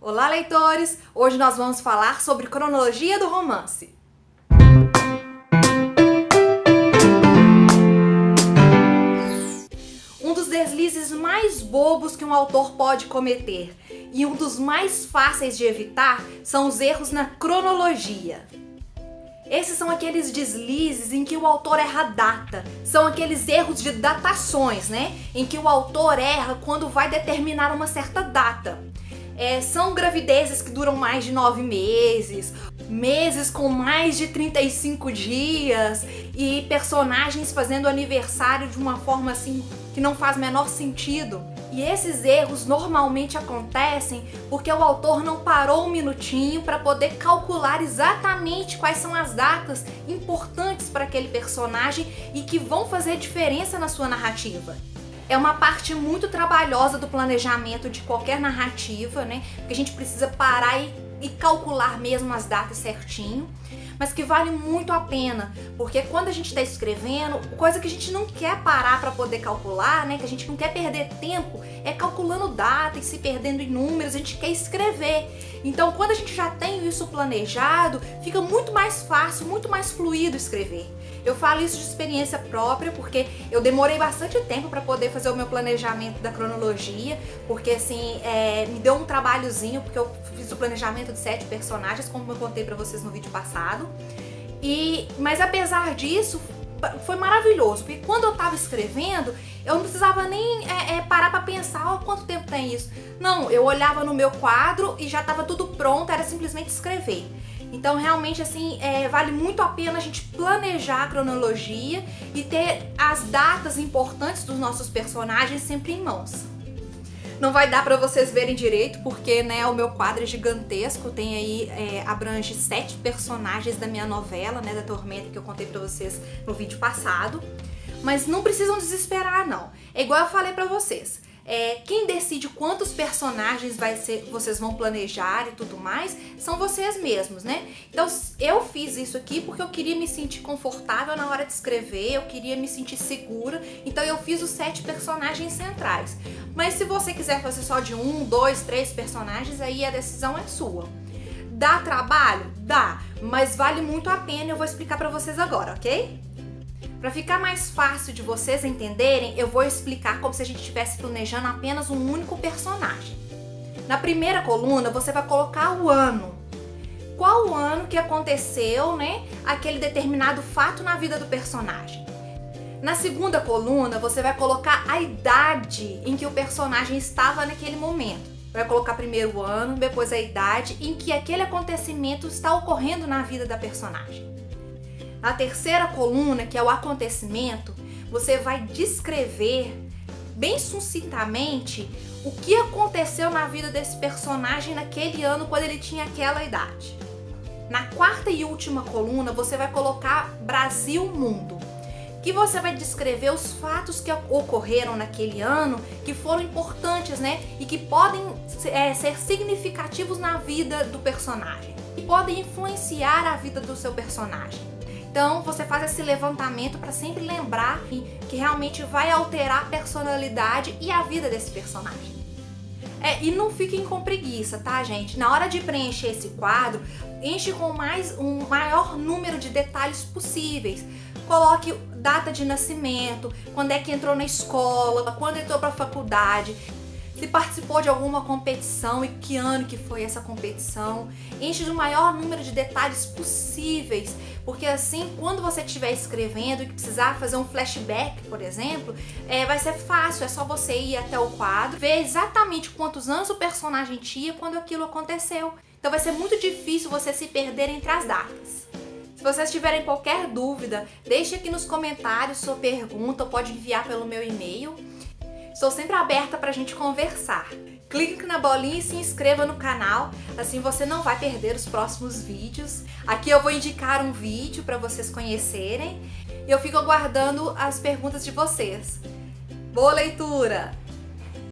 Olá, leitores! Hoje nós vamos falar sobre cronologia do romance. Um dos deslizes mais bobos que um autor pode cometer e um dos mais fáceis de evitar são os erros na cronologia. Esses são aqueles deslizes em que o autor erra a data, são aqueles erros de datações, né? Em que o autor erra quando vai determinar uma certa data. São gravidezes que duram mais de 9 meses, meses com mais de 35 dias e personagens fazendo aniversário de uma forma assim que não faz o menor sentido. E esses erros normalmente acontecem porque o autor não parou um minutinho para poder calcular exatamente quais são as datas importantes para aquele personagem e que vão fazer diferença na sua narrativa. É uma parte muito trabalhosa do planejamento de qualquer narrativa, né? Porque a gente precisa parar e calcular mesmo as datas certinho, mas que vale muito a pena, porque quando a gente está escrevendo, coisa que a gente não quer parar para poder calcular, né? Que a gente não quer perder tempo, é calculando data e se perdendo em números, a gente quer escrever. Então, quando a gente já tem isso planejado, fica muito mais fácil, muito mais fluido escrever. Eu falo isso de experiência própria, porque eu demorei bastante tempo para poder fazer o meu planejamento da cronologia, porque assim, me deu um trabalhozinho, porque eu fiz o planejamento de 7 personagens, como eu contei para vocês no vídeo passado. Mas apesar disso, foi maravilhoso, porque quando eu tava escrevendo, eu não precisava nem parar para pensar, quanto tempo tem isso. Não, eu olhava no meu quadro e já tava tudo pronto, era simplesmente escrever. Então realmente assim, vale muito a pena a gente planejar a cronologia e ter as datas importantes dos nossos personagens sempre em mãos. Não vai dar pra vocês verem direito porque, né, o meu quadro é gigantesco, tem aí, abrange 7 personagens da minha novela, né, da Tormenta, que eu contei pra vocês no vídeo passado. Mas não precisam desesperar, não. É igual eu falei pra vocês. Quem decide quantos personagens vocês vão planejar e tudo mais, são vocês mesmos, né? Então eu fiz isso aqui porque eu queria me sentir confortável na hora de escrever, eu queria me sentir segura, então eu fiz os 7 personagens centrais. Mas se você quiser fazer só de 1, 2, 3 personagens, aí a decisão é sua. Dá trabalho? Dá, mas vale muito a pena e eu vou explicar pra vocês agora, ok? Para ficar mais fácil de vocês entenderem, eu vou explicar como se a gente estivesse planejando apenas um único personagem. Na primeira coluna, você vai colocar o ano. Qual o ano que aconteceu, né, aquele determinado fato na vida do personagem. Na segunda coluna, você vai colocar a idade em que o personagem estava naquele momento. Vai colocar primeiro o ano, depois a idade em que aquele acontecimento está ocorrendo na vida da personagem. Na terceira coluna, que é o acontecimento, você vai descrever bem sucintamente o que aconteceu na vida desse personagem naquele ano quando ele tinha aquela idade. Na quarta e última coluna, você vai colocar Brasil-Mundo, que você vai descrever os fatos que ocorreram naquele ano que foram importantes, né? E que podem ser significativos na vida do personagem, e podem influenciar a vida do seu personagem. Então você faz esse levantamento para sempre lembrar que realmente vai alterar a personalidade e a vida desse personagem. E não fiquem com preguiça, tá, gente? Na hora de preencher esse quadro, enche com um maior número de detalhes possíveis. Coloque data de nascimento, quando é que entrou na escola, quando entrou para a faculdade, se participou de alguma competição e que ano que foi essa competição. Enche do maior número de detalhes possíveis, porque assim, quando você estiver escrevendo e precisar fazer um flashback, por exemplo, vai ser fácil, é só você ir até o quadro, ver exatamente quantos anos o personagem tinha quando aquilo aconteceu. Então vai ser muito difícil você se perder entre as datas. Se vocês tiverem qualquer dúvida, deixe aqui nos comentários sua pergunta, ou pode enviar pelo meu e-mail. Estou sempre aberta para a gente conversar. Clique na bolinha e se inscreva no canal, assim você não vai perder os próximos vídeos. Aqui eu vou indicar um vídeo para vocês conhecerem e eu fico aguardando as perguntas de vocês. Boa leitura!